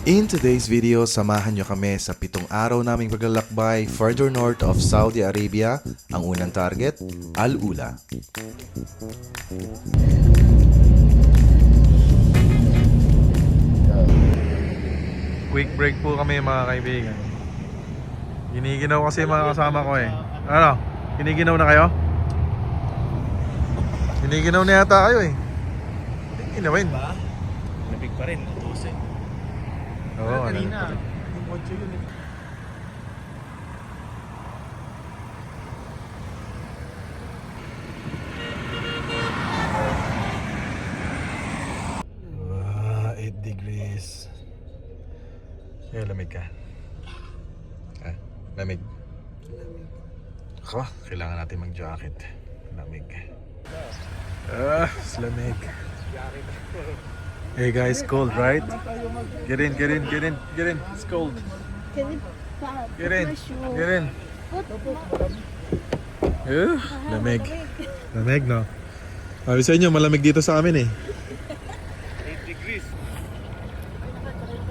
In today's video, samahan nyo kami sa 7 araw naming paglalakbay further north of Saudi Arabia. Ang unang target, Al Ula. Quick break po kami mga kaibigan. Giniginaw kasi mga kasama ko eh. Ano? Giniginaw na kayo? Giniginaw na yata kayo eh. Ginawin. Lamig pa rin, 12. Oo, Kanina, ano? yung 8 yun eh. Ah, 8 degrees. Lamig ka. Lamig. Ako, kailangan natin mag-jacket. Lamig. Lamig. Hey guys, cold, right? Get in. It's cold. Can you Get in. my shoe? Get in. Lamig. Lamig, no? Sabi sa inyo, malamig dito sa amin eh. 8 degrees.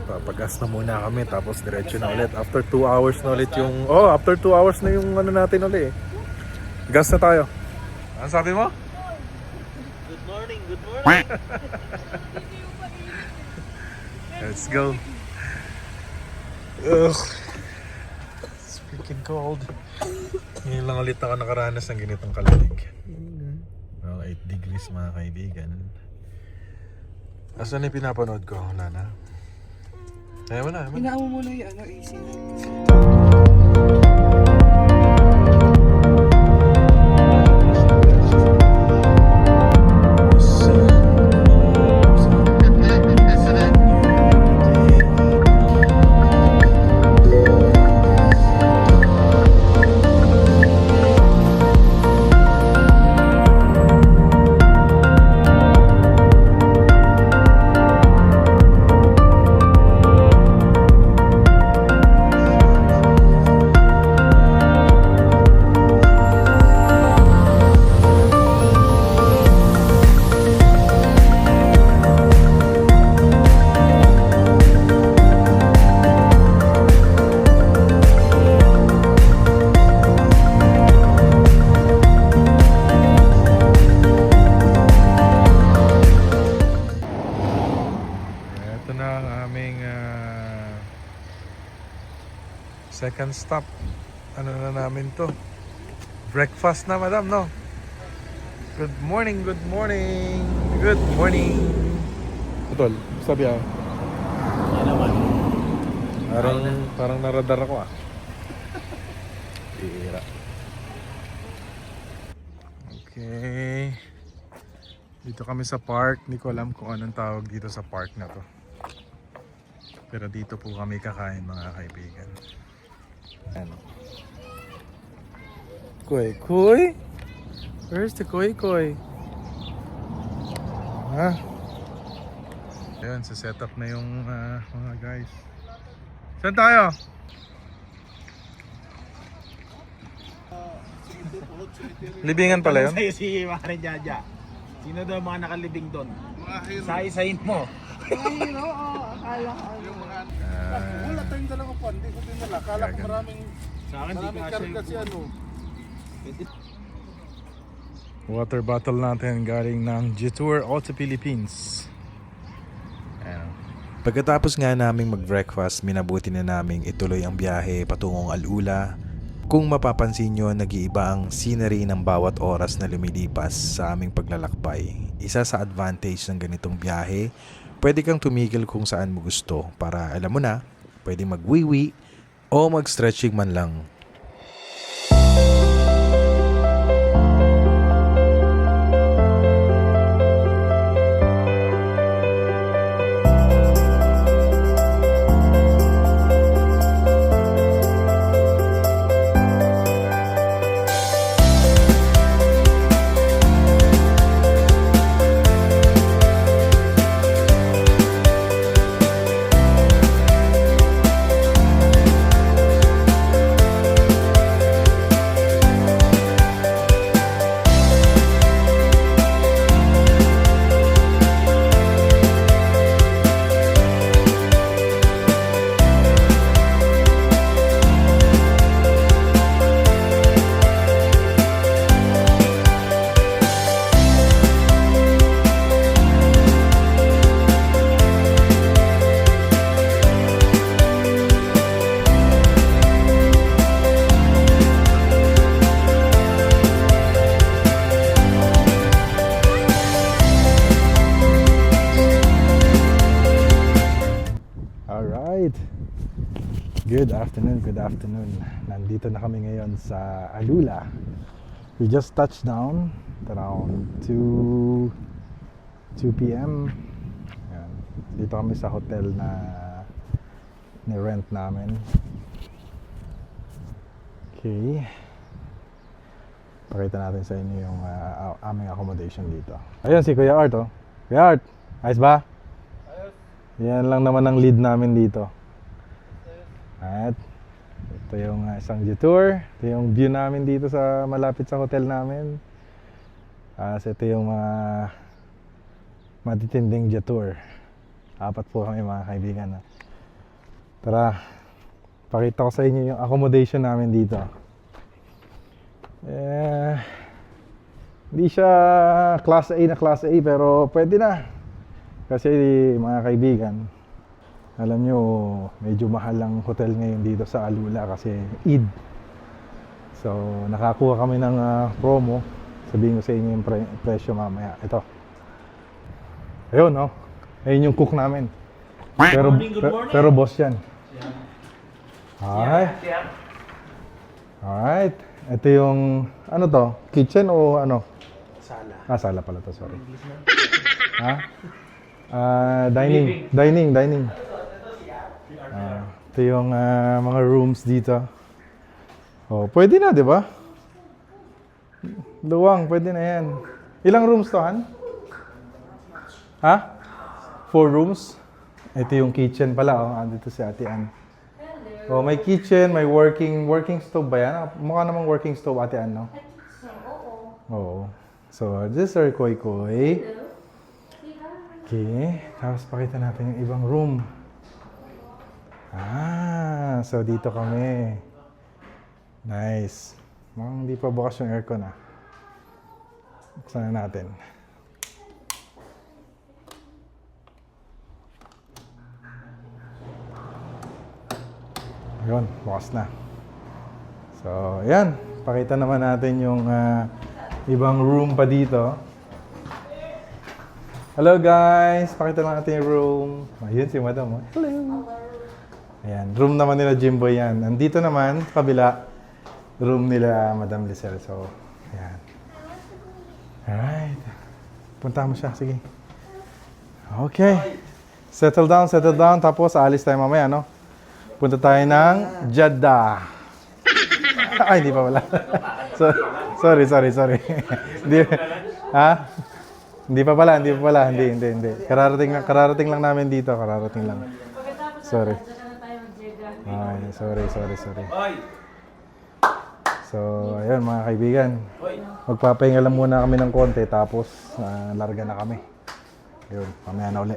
Papagas na muna kami, tapos diretso na ulit. After 2 hours na ulit yung... after 2 hours na yung ano natin ulit eh. Gas na tayo. Ano sabi mo? Good morning, good morning. Let's go. Ugh. It's freaking cold. Ngayon lang ulit ako nakaranas ng ganitong kalamig. 8 degrees mga kaibigan. Asan na yung pinapanood ko, Nana? Ayaw mo na. Inaamo mo na yung AC na. Ito na ang aming second stop. Ano na namin to? Breakfast na, madam, no? Good morning. Utol, sabi ako. Yan naman. Parang naradar ako ah. Tira. Okay. Dito kami sa park. Hindi ko alam kung anong tawag dito sa park na to. Pero dito po kami kakain mga kaibigan. Ano? Koy? Where's the koy? Ha? Ayun, sa setup na yung mga guys. Saan tayo? Libingan pala yun? Sa'yo si Mare Jaja. Sino daw mga nakalibing doon? Sa-isayin mo. Ay, oo, akala ko. Wala tayong dala ko pa, hindi ko din dala. Kala ko maraming Sa akin, di maraming ka karga si ano. Water bottle natin galing ng Jetour Auto Philippines. Ayan. Pagkatapos nga naming mag-breakfast, minabuti na naming ituloy ang biyahe patungong Al Ula. Kung mapapansin nyo, nag-iiba ang scenery ng bawat oras na lumilipas sa aming paglalakbay. Isa sa advantage ng ganitong biyahe, pwede kang tumigil kung saan mo gusto para alam mo na, pwede magwiwi o mag-stretching man lang. Alright. Good afternoon, good afternoon. Nandito na kami ngayon sa Alula. We just touched down at around 2 p.m. Ayan. Dito kami sa hotel na ni-rent namin. Okay. Pakita natin sa inyo yung aming accommodation dito. Ayun si Kuya Art, oh. Kuya Art, ayos ba? Yan lang naman ang lead namin dito. At ito yung isang tour. Ito yung view namin dito sa malapit sa hotel namin. So ito yung mga matitinding tour. 4 po kami mga kaibigan. Tara, pakita ko sa inyo yung accommodation namin dito. Hindi siya class A na class A pero pwede na. Kasi mga kaibigan, alam nyo, medyo mahal ang hotel ngayon dito sa Alula kasi Eid. So, nakakuha kami ng promo. Sabihin ko sa inyo yung presyo mamaya. Ito. Ayun, no? Ayun yung cook namin. Pero boss yan. Alright. Ito yung, ano to? Kitchen o ano? Sala. Sala pala to, sorry. Dining. Ito yung mga rooms dito. Oh, pwede na, di ba? Luwang, pwede na yan. Ilang rooms to, Han? 4 rooms? Ito yung kitchen pala, oh. Dito si Ate Ann. Oh, may kitchen, may working stove ba yan? Mukha namang working stove, Ate Ann, no? Oo. So, this is our koy-koy. Okay, tapos pakita natin yung ibang room. So dito kami. Nice. Mukhang hindi pa bukas yung aircon, Buksan na natin. Ayun, bukas na. So, ayan. Pakita naman natin yung ibang room pa dito. Hello guys! Pakita lang natin yung room. Ayun si Madam. Hello! Ayan, room naman nila Jimboy yan. Nandito naman, kabila, room nila Madam Lisel. So, ayan. Alright. Punta mo siya, sige. Okay. Settle down. Tapos, aalis tayo mamaya, no? Punta tayo ng Jeddah. Ay, hindi pa wala. Sorry. Hindi. Hindi pa pala. Hindi. Kararating lang namin dito. Sorry. Ay, sorry. So, ayun mga kaibigan. Magpapahinga lang muna kami ng konti tapos larga na kami. Ayun, mamaya na uli.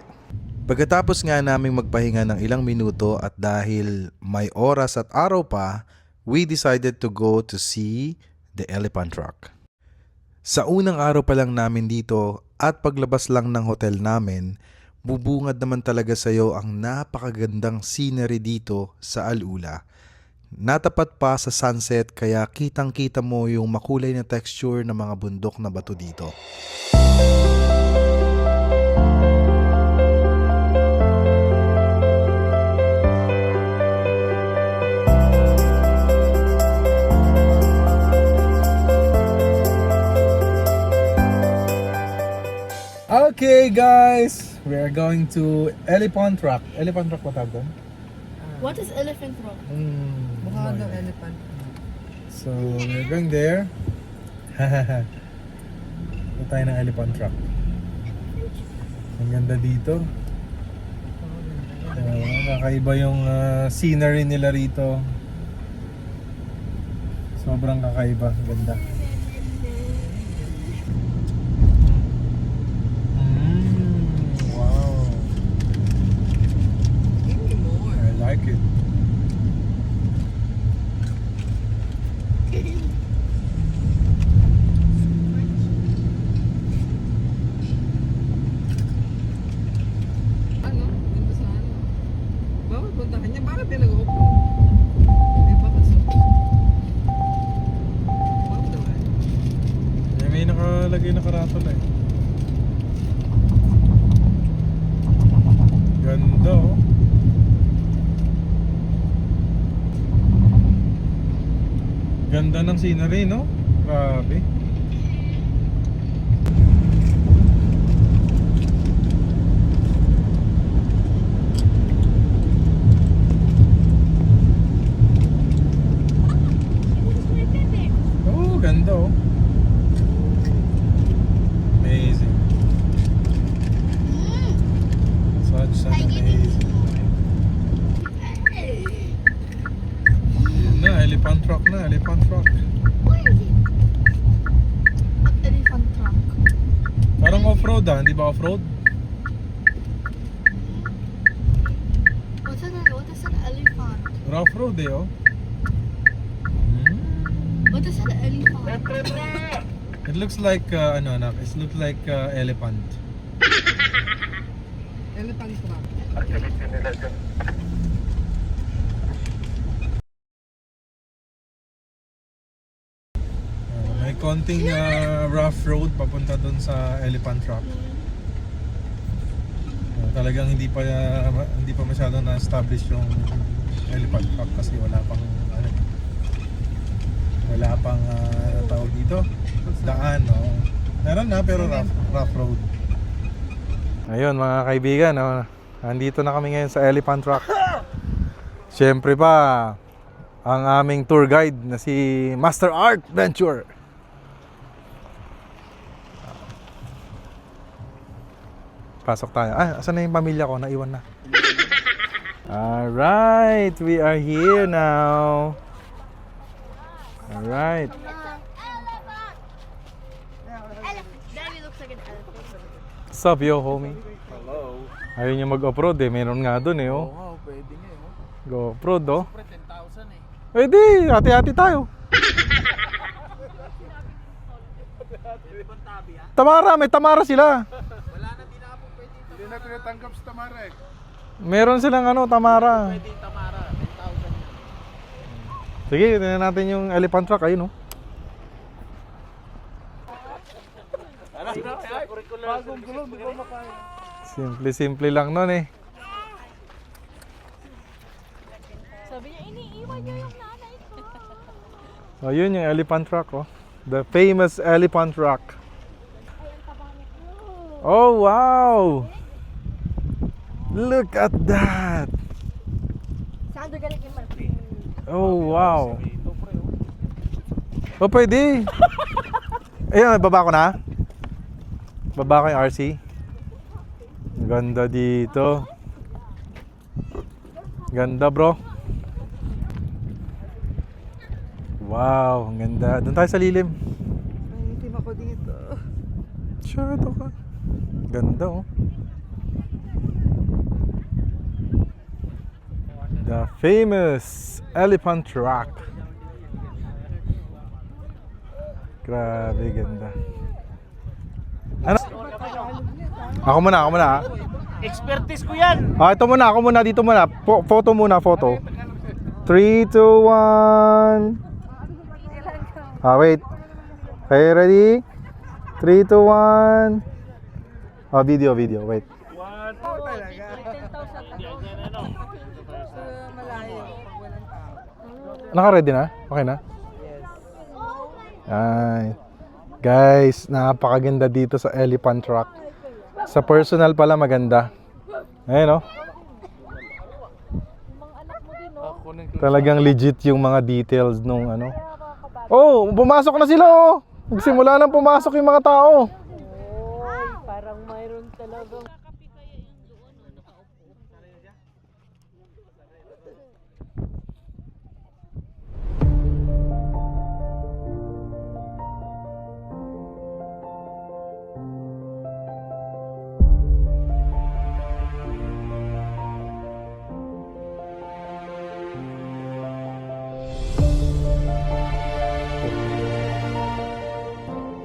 Pagkatapos nga naming magpahinga ng ilang minuto at dahil may oras at araw pa, we decided to go to see the elephant rock. Sa unang araw pa lang namin dito at paglabas lang ng hotel namin, bubungad naman talaga sa'yo ang napakagandang scenery dito sa Alula. Natapat pa sa sunset kaya kitang-kita mo yung makulay na texture ng mga bundok na bato dito. Okay guys, we are going to Elephant Rock. Elephant Rock ba tawag doon? What is elephant rock? Mukha daw elephant. So, we're going there. Ito tayo ng Elephant Rock. Ang ganda dito. Kakaiba yung scenery nila rito. Sobrang kakaiba. Ganda. Wow. I like it. Bawal puntahan niya. Bakit din nag-open? Di ba kasi? Bawal naman. May nakalagay na karatula eh. Ganda oh. Ganda ng scenery, no? Grabe. Oh, ganda oh. Amazing. Such an amazing. Yun na, elephant rock na, elephant rock. Elephant truck. Parang off-road ah, hindi ba off-road? What is an elephant? Off-road eh oh. What is an elephant? It looks like ano anak, it looks like elephant. Elephant truck. May konting rough road papunta doon sa elephant rock. Talagang hindi pa masyadong na-establish yung elephant rock kasi wala pang tawag dito daan no. Meron na pero rough road. Ayun mga kaibigan, andito na kami ngayon sa elephant rock. Siyempre pa ang aming tour guide na si Master Art Venture. Pasok tayo. Asan na yung pamilya ko? Naiwan na. Alright, we are here now. Alright. Daddy looks like an elephant. What's up, yo, homie? Hello. Ayaw niya mag-off-road eh. Meron nga dun eh, oh. Oo, pwede nga eh. Go-off-road, oh. Pre, 10,000 eh. Pwede, hati-hati tayo. Tamara, may Tamara sila. Wala na, di na ako pwede. Hindi na tinatanggap sa Tamara eh. Meron silang Tamara. Pwede yung Tamara, 10,000 yan. Sige, tingnan natin yung elephant truck. Ayun, oh. Bagong gulong, di ko makain. Simple-simple lang nun eh. Sabi niya, iniiwan niyo yung nanay ko. Oh, yun yung elephant truck, oh. The famous elephant truck. Oh, wow! Look at that! Sandro galing yung Oh, wow! Oh, pwede! Ayun, baba ko na. Baba ko yung RC. Ganda dito. Ganda, bro. Wow, ang ganda. Doon tayo sa lilim. Nangitim ako dito. Shadow ka. Ganda, oh. The famous elephant truck. Grabe, ganda. Ano? Ako muna ha. Expertise ko yan! Ito muna, ako muna, dito muna. Photo muna, photo. 3, 2, 1. Wait. Okay, ready? 3, 2, 1. Video, wait. Naka-ready na? Okay na? Ay. Guys, napakaganda dito sa elephant truck. Sa personal pala maganda. Ayun, oh. Talagang legit yung mga details nung ano. Oh, pumasok na sila, oh. Nagsimula nang pumasok yung mga tao. Parang mayroon talagang...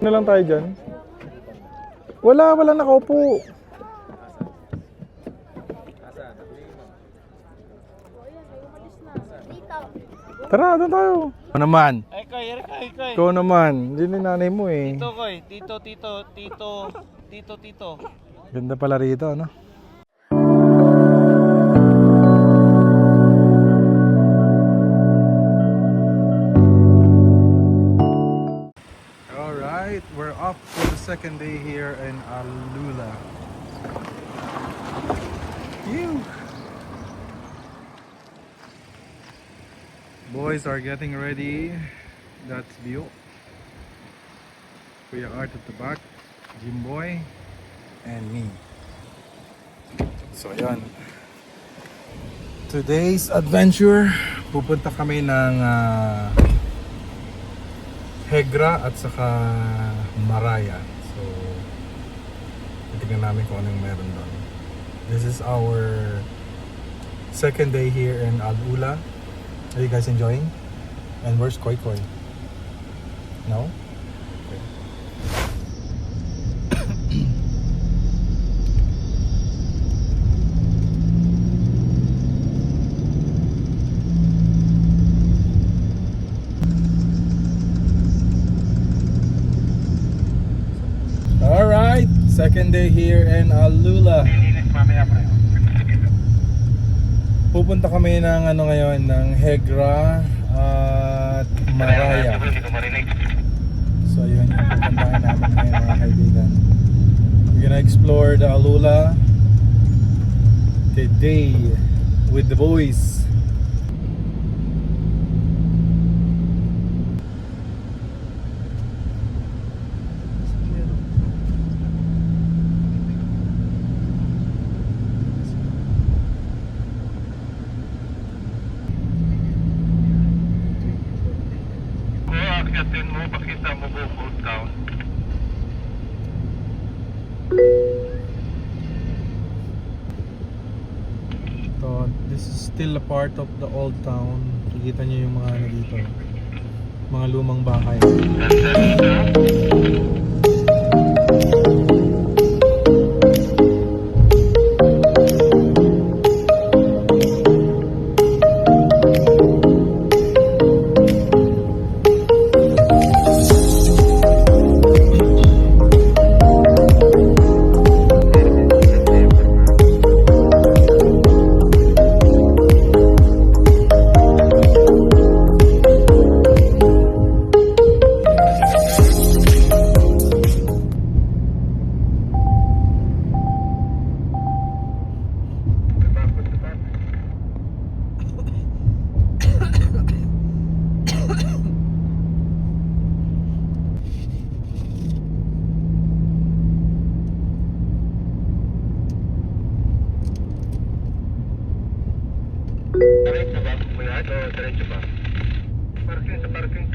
Na lang tayo dyan. Wala nakaupo. Tara, doon tayo. Ikaw naman. Ay, Koy, Ikaw naman. Hindi na nanay mo eh. Tito, Koy. Tito. Ganda pala rito, ano? second day here in Alula. Phew. Boys are getting ready. That's Bio. Kuya Art at the back, Jimboy, and me. So yan. Today's adventure, pupunta kami ng Hegra at saka Maraya. So, titignan namin kung anong meron doon. This is our second day here in Alula. Are you guys enjoying? And where's Koi Koi? No? Okay. Alright, second day here in Alula. Pupunta kami ng ano ngayon, ng Hegra at Maraya. So yun yung pupuntahan namin ngayon mga kaibigan. We're gonna explore the Alula today with the boys. Akyatin mo, pakita mo buong Old Town. So, this is still a part of the old town. Kikita niyo yung mga ano dito. Mga lumang bahay. Diretso ba? Mayroon o diretso ba? Parking sa parking.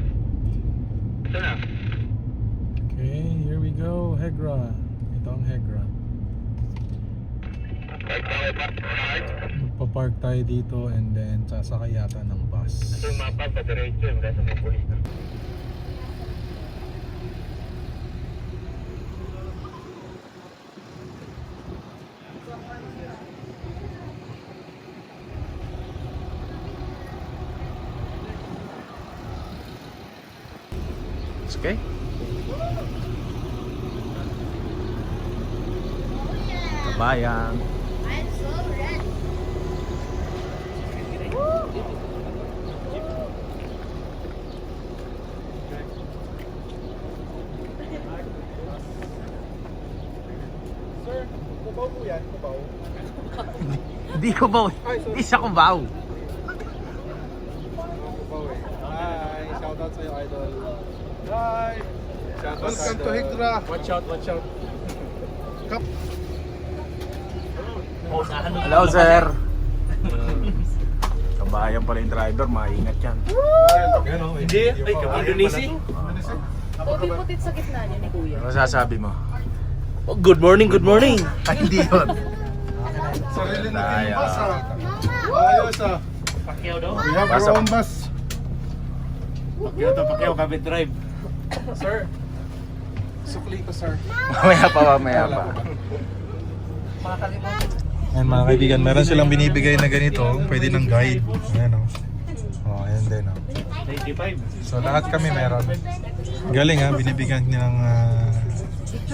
Ito na. Okay, here we go, Hegra. Ito ang Hegra. Magpa-park tayo dito and then sasakay yata ng bus. Ito yung mapa pa diretso. Yung gasa may pulis na. Okay? Kabayan. I'm so red. Sir, kubaw po yan, kubaw. Hindi ko ba? Hindi siya kubaw. Kubaw eh. Hi, shoutout sa'yo, idol. Hi! Shoutout Welcome to Hegra. Watch out, watch out. Hello, sir. Kabayan pala yung driver, maingat yan. Hindi, ay, Indonesia? Pogi putit sa gitna niya ni Kuya. Ano sasabi mo? Oh, good morning, good morning. Ay, hindi yun. Sarili na Tayo. yung bus ah. Ayos ah. Pacquiao daw? We have our Pasok. own bus. Pacquiao, kabit drive. Sir, sukli ko, sir. Mamaya pa. Ayan mga kaibigan, meron silang binibigay na ganito, pwede ng guide. Ayan o. Oh, ayan din o. 95. So lahat kami meron. Galing ha, binibigyan nilang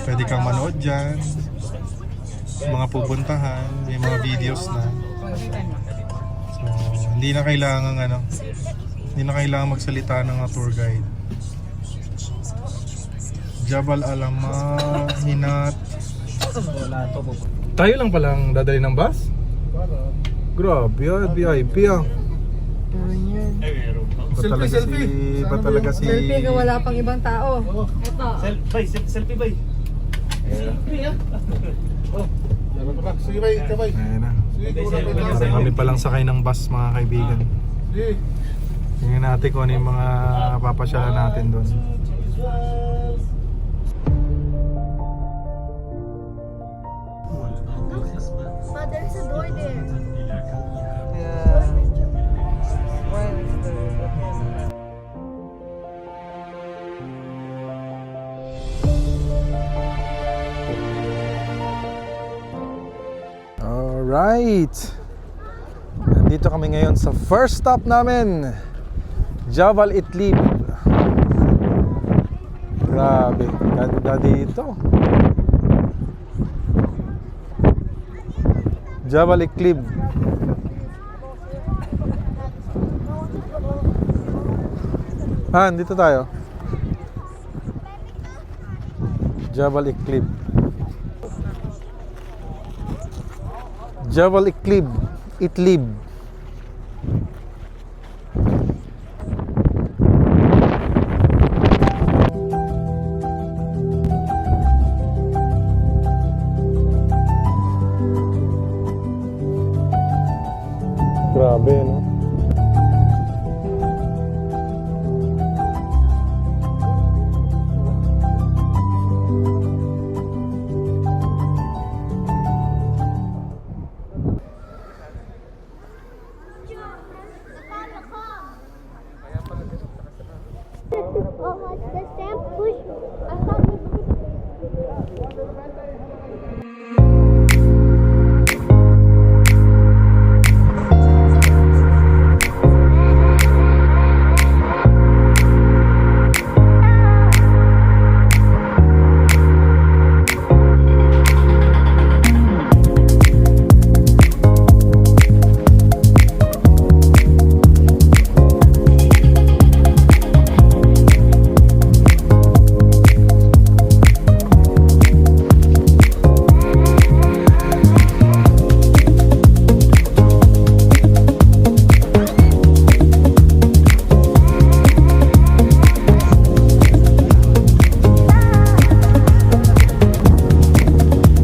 pwede kang manood dyan. Mga pupuntahan, may mga videos na. So hindi na kailangan magsalita ng tour guide. Jabal Alamar, Hinat. Tayo lang palang dadali ng bus? Grabe ah, VIP ah. Selfie. Ba talaga si... Selfie ka, wala pang ibang tao. Selfie bay. Sige bay, kabay. Ayan na. Sige, kulang pa Kami palang sakay ng bus mga kaibigan. Sige. Tingnan natin kung ano yung mga papasyalan natin doon. But there's a door there. Alright. Nandito kami ngayon sa first stop namin. Jabal Itlib. Grabe, ganda dito. Jabal Itlib. Dito tayo. Jabal Itlib. Jabal Itlib. Itlib. Grabe, no? The stamp push. I thought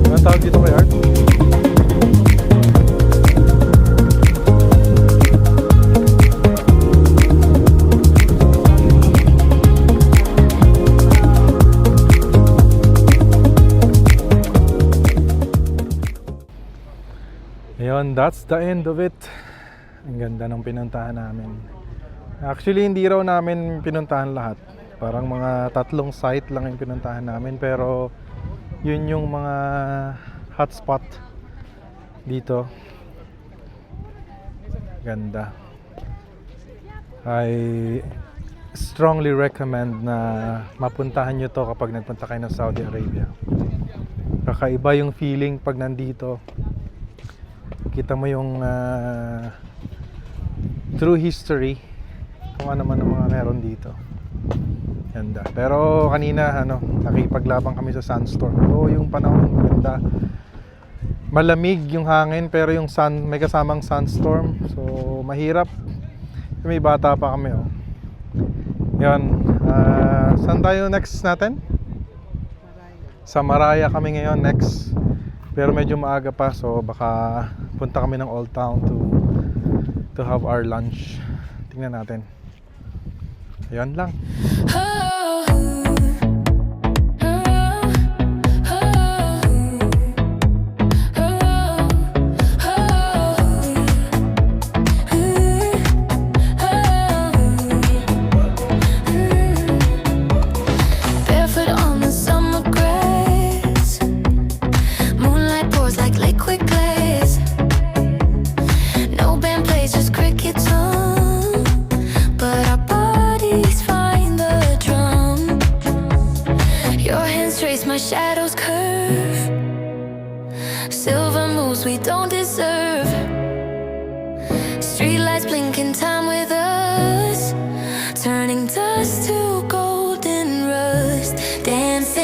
Anong tawag dito kay Art? Ayun, that's the end of it. Ang ganda ng pinuntahan namin. Actually, hindi raw namin pinuntahan lahat. Parang mga 3 site lang yung pinuntahan namin. Pero yun yung mga hotspot dito. Ganda. I strongly recommend na mapuntahan nyo to kapag nagpunta kayo ng Saudi Arabia. Kakaiba yung feeling pag nandito. Kita mo yung true history kung ano man ang mga meron dito. Ganda. Pero kanina nakipaglabang kami sa sandstorm. Yung panahon maganda. Malamig yung hangin pero yung may kasamang sandstorm. So mahirap. May bata pa kami Yan. Saan tayo next natin? Sa Maraya kami ngayon next. Pero medyo maaga pa so baka punta kami ng Old Town to have our lunch. Tingnan natin. Ayan lang. Barefoot on the summer grass, moonlight pours like liquid glass. No band plays, just crickets on, but our bodies find the drum. Your hands trace my shadows curve, silver moves we don't deserve. Streetlights blinking time with us, turning dust to golden rust. Dancing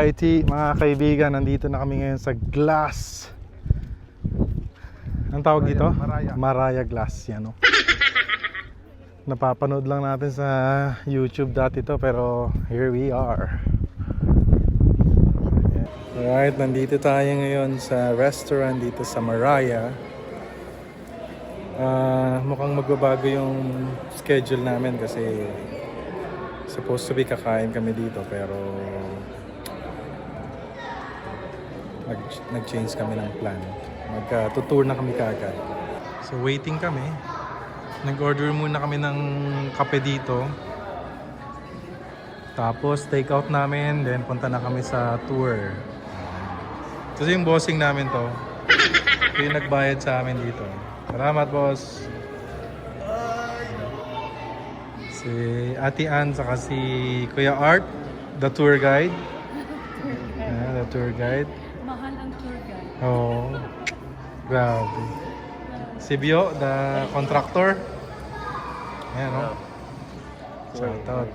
Alrighty, mga kaibigan, nandito na kami ngayon sa Glass. Ang tawag dito? Maraya Glass, yan o. Napapanood lang natin sa YouTube dati to, pero here we are. Alright, nandito tayo ngayon sa restaurant dito sa Maraya. Mukhang magbabago yung schedule namin kasi supposed to be kakain kami dito, pero nag-change kami ng plan. Magtutour na kami kaagad. So waiting kami. Nag-order muna kami ng kape dito. Tapos take out namin, then punta na kami sa tour. Kasi yung bossing namin to. Ito yung nagbayad sa amin dito. Salamat, boss. Si Ate Ann saka si Kuya Art, the tour guide. The tour guide. Mahal ang tour guide. Oh, grabe. Si Bio, the contractor. Ayan, no? Shout out.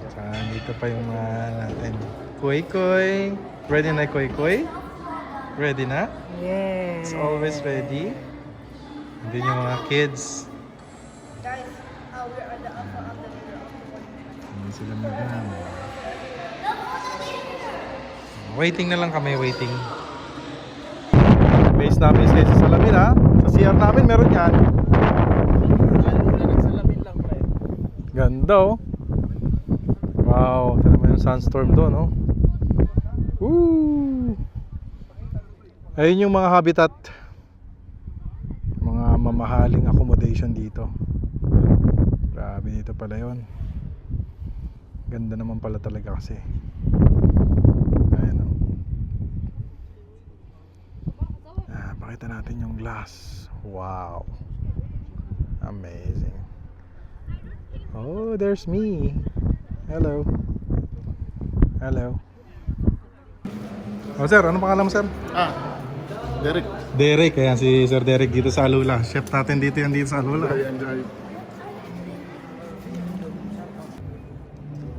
Dito pa yung natin. Kuy Kuy. Ready na Kuy Kuy? Ready na? Yes. It's always ready. And then yung mga kids. Guys, we're at the upper of the river. Hindi sila magana. Waiting na lang kami, waiting. Base namin sa salamin, ha? Sa CR namin meron yan. Ganda, oh. Wow, ito naman yung sunstorm doon, oh. Woo! Ayun yung mga habitat. Mga mamahaling accommodation dito. Grabe, dito pala yun. Ganda naman pala talaga kasi. Ayan, oh. Pakita natin yung glass. Wow. Amazing. Oh, there's me. Hello. Hello. Oh, sir, ano pangalan mo, sir? Derek. Derek, ayan si Sir Derek dito sa Alula. Chef natin dito yan dito sa Alula.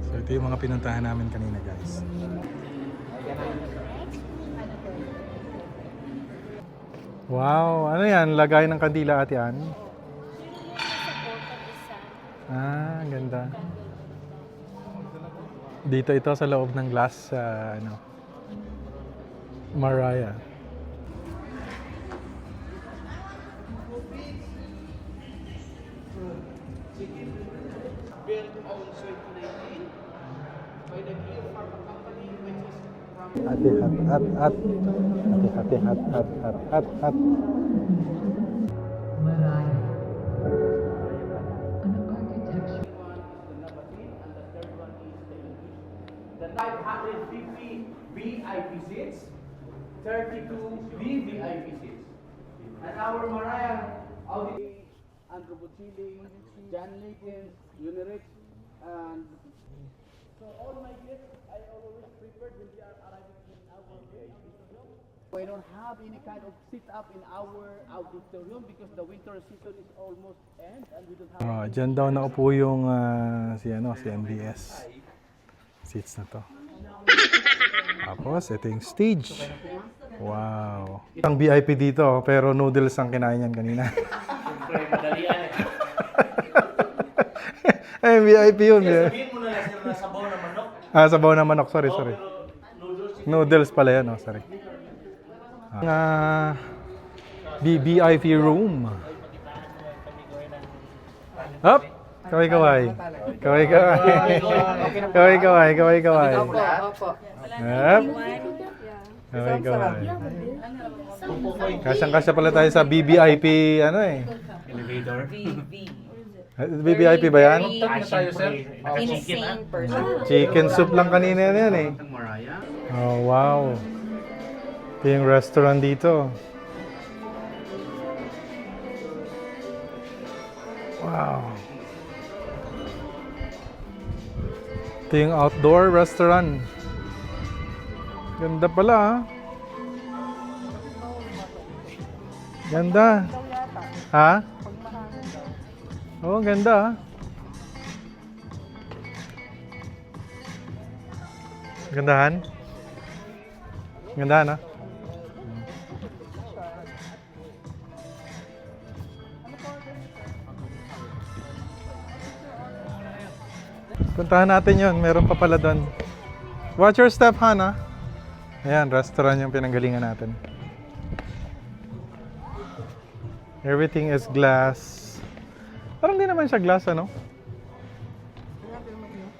So ito yung mga pinuntahan namin kanina, guys. Wow, ano yan? Lagay ng kandila, Ate Ann? Ang ganda. Dito ito sa loob ng glass sa Maraya. Ate hat. Ate hat. The 950 VIP seats, 32 VVIP seats. And our Mariah Audi, Andrew Bocelli, John Likens, Unirich, and so all my guests I always prepared when they are arriving in our VIP studio. We don't have any kind of sit up in our auditorium because the winter season is almost end and we don't have. Diyan daw naupo yung si MBS. Seats na to. Tapos, ito yung stage. Wow. Ang VIP dito, pero noodles ang kinain yan kanina. Ay, VIP yun. Sabihin mo na lang sir na sabaw na manok. Sabaw na manok. Sorry. Noodles pala yan. Oh, sorry. VIP room. Up! Kaway-kaway. Kaway-kaway. Opo. Up! Kaway-kaway. Kasyang-kasya pala tayo sa BBIP, Elevator. BBIP ba yan? Insane person. Chicken soup lang kanina yan eh. Oh, wow. Ito yung restaurant dito. Wow. Ito yung outdoor restaurant. Ganda pala, ha? Ganda. Ha? Oh, ganda, ha? Gandahan? Ganda na. Puntahan natin yon. Meron pa pala doon. Watch your step, Hana. Ayan, restaurant yung pinanggalingan natin. Everything is glass. Parang di naman siya glass, ano?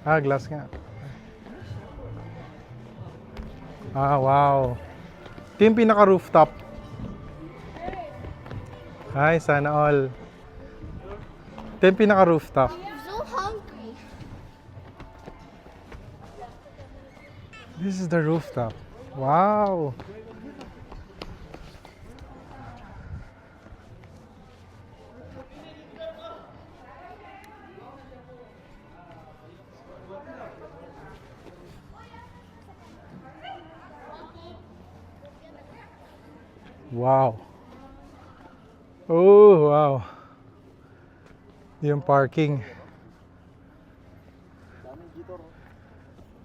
Ah, glass nga. Ah, wow. Ito yung pinaka-rooftop. Ay, sana all. Ito yung pinaka-rooftop. I'm so hungry. This is the rooftop. Wow. Wow. Oh, wow. Yung parking.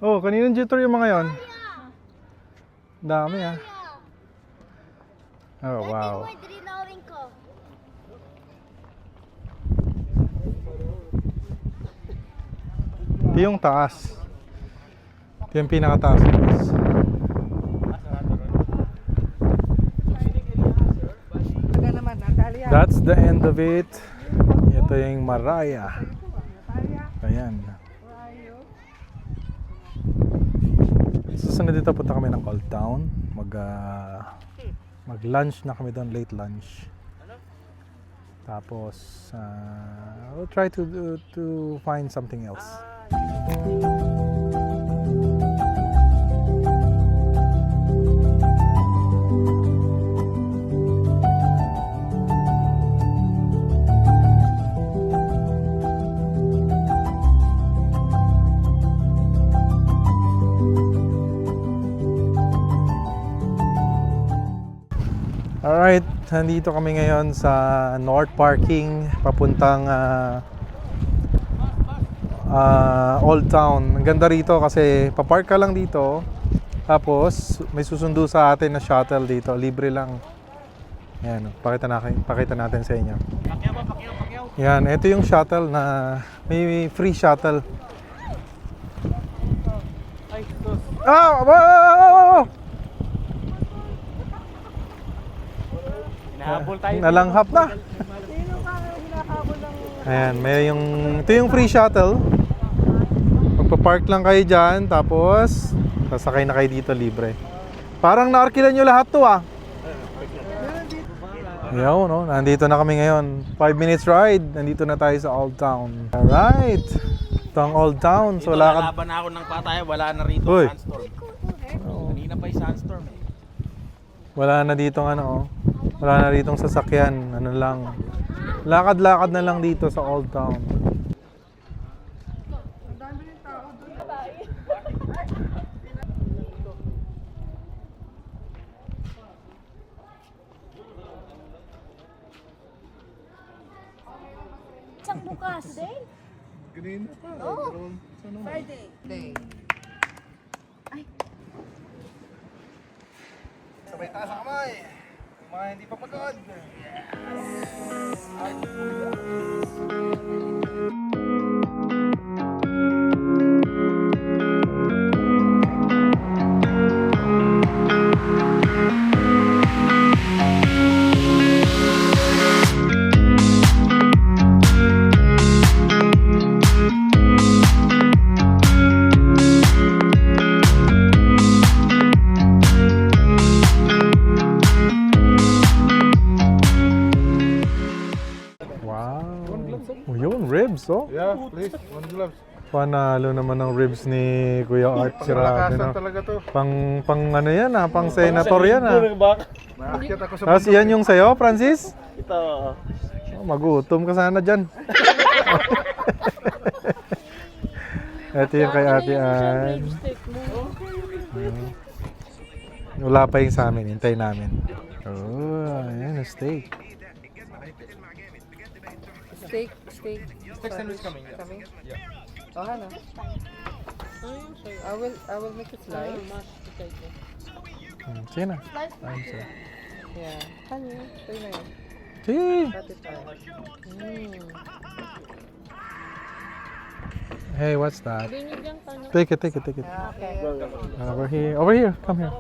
Oh, kaninong jitter yung mga yon? Dami ah. Oh, wow. May drinawin ko. Ito yung taas. Ito yung pinakataas. That's the end of it. Ito yung Maraya. Ayan. Susunod dito, punta kami ng Old Town. Mag-lunch na kami doon, late lunch. Tapos, we'll try to find something else. Alright, nandito kami ngayon sa North Parking papuntang Old Town. Ang ganda rito kasi papark ka lang dito, tapos may susundo sa atin na shuttle dito, libre lang. Ayan, pakita natin sa inyo. Yan, ito yung shuttle na may free shuttle. Ah! Wow! Nalanghap na. Ayan, ito yung free shuttle. Magpa-park lang kayo dyan, tapos sasakay na kayo dito libre. Parang naarkilan nyo lahat to ah. Yaw, no? Nandito na kami ngayon. 5 minutes ride, nandito na tayo sa Old Town. Alright. Ito ang Old Town. So, Lalaban na ako ng patay, wala na rito Uy. sandstorm. Kanina pa yung sandstorm eh. Wala na ditong ano, wala na ditong sasakyan, ano lang. Lakad-lakad na lang dito sa Old Town. Isang bukas. Ganina pa. Oh. Friday. Sabay taas ang kamay. Mga hindi pa pagod. Oh, yun, ribs, oh. Yeah, please, one gloves. Panalo naman ng ribs ni Kuya Art. Grabe, no? Talaga to. Pang ano yan ah, pang senator yan ah. Maakyat ako sa Tapos yan yung sayo, Francis? Ito. Oh, magutom ka sana dyan. Ito yung kay Ate Ann. Wala pa yung sa amin, hintay namin. Oh, ayan, steak. Steak. Steak sandwich coming. Yeah. Oh, Hannah. I will make it slice. Sige na. Slice. Ayun siya. Yeah. Honey, very nice. Sige. Cut it out. Hey, what's that? Binigyan ka ng Take it. Okay. Over here. Come here.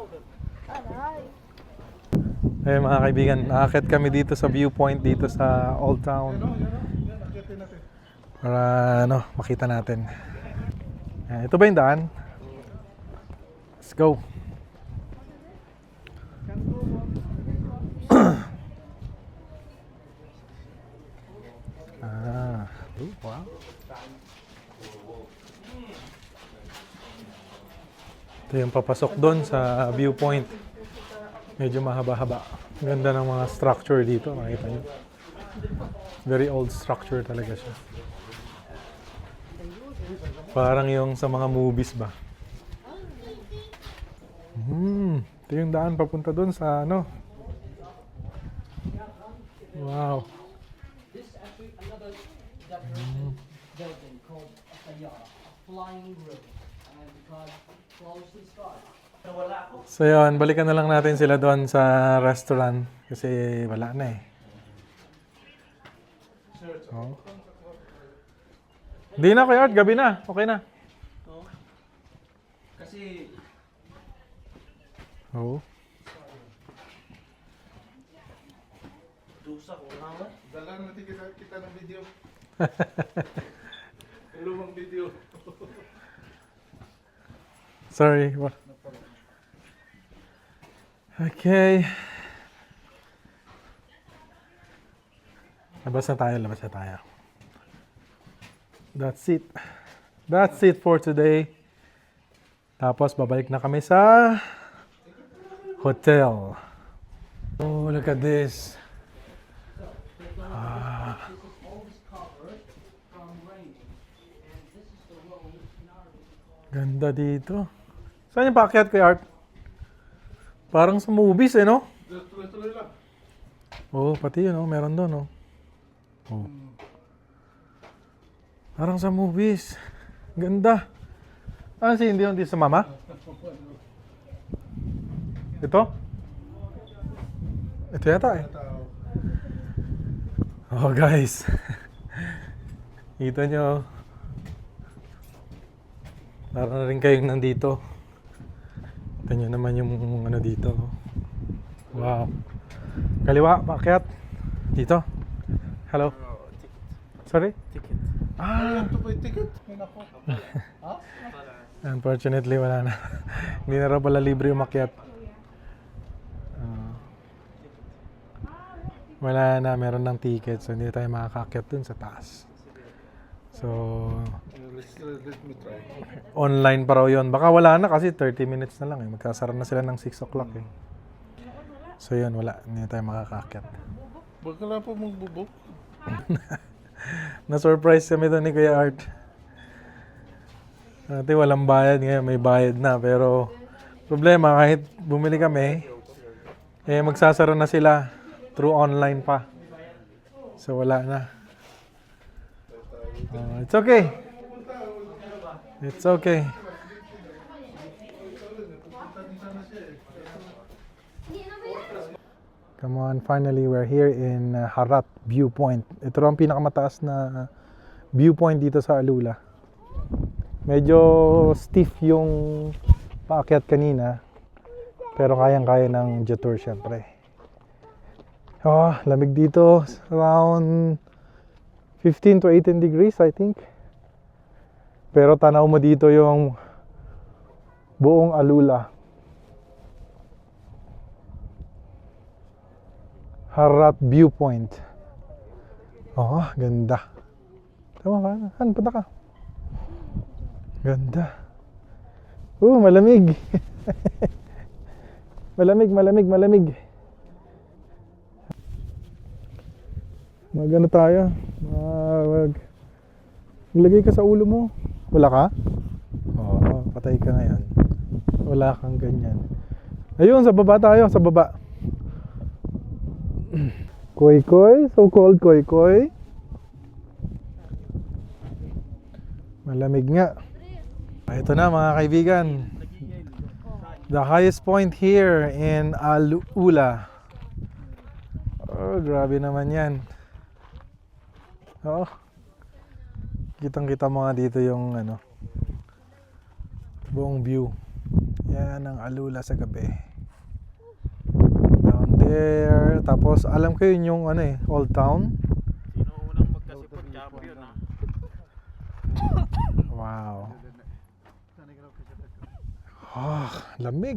Hey mga kaibigan, aakit kami dito sa viewpoint dito sa Old Town. Para makita natin. Ito ba yung daan? Let's go. Wow. Ito yung papasok doon sa viewpoint. Medyo mahaba-haba. Ganda ng mga structure dito, makita nyo. Very old structure talaga siya. Parang yung sa mga movies ba. Ito yung daan papunta doon sa Wow. Building called Atayara, a flying room, and because close to the sky. So yun, balikan na lang natin sila doon sa restaurant kasi wala na eh. Oh. Di na Kuya Art, gabi na. Okay na. Kasi Oo. dusa ko na Dala natin kita ng video. Lumang video. Sorry. Okay. Labas na tayo. That's it for today. Tapos babalik na kami sa hotel. Oh, look at this. Ganda dito. Saan yung paakyat kay Art? Parang sa movies no? Tuloy-tuloy lang. Oo, pati yun meron doon Oh. Parang sa movies. Ganda. Hindi sa mama? Ito? Ito yata Oh guys. Kita nyo. Parang na rin kayong nandito. Kita nyo naman yung dito. Wow. Kaliwa, paakyat. Dito. Hello. Sorry? Ticket. Ito po yung ticket. Unfortunately, wala na. Hindi na raw pala libre umakyat. Wala na, meron ng ticket. So, hindi tayo makakakyat dun sa taas. So, Let me try. online pa raw yun. Baka wala na kasi 30 minutes na lang Magkasara na sila ng 6 o'clock So, yun, wala. Hindi tayo makakakyat. Baka lang po magbubok. Na-surprise kami doon ni Kuya Art. Dati walang bayad, ngayon may bayad na. Pero, problema, kahit bumili kami, magsasara na sila through online pa. So, wala na. It's okay. It's okay. Come on, finally we're here in Harat Viewpoint. Ito ang pinakamataas na viewpoint dito sa Alula. Medyo stiff yung paakyat kanina, pero kayang-kaya ng Jetour syempre. Oh, lamig dito. Around 15 to 18 degrees, I think. Pero tanaw mo dito yung buong Alula. Harat Viewpoint. Oh, ganda. Tama ka? Han, punta ka. Ganda. Malamig. malamig. Magano tayo? Maglagay ka sa ulo mo. Wala ka? Oo, patay ka ngayon. Wala kang ganyan. Ayun, sa baba tayo, sa baba. Koy-koy, so-called koy-koy. Malamig nga. Ito na mga kaibigan. The highest point here in Alula. Oh, grabe naman yan. Oh. Kitang-kita mo nga dito yung ano, buong view. Yan ang Alula sa gabi. Down there. Tapos alam ko yun yung ano Old Town. Sino unang magkasipon? Champion ha? Wow. Oh, lamig.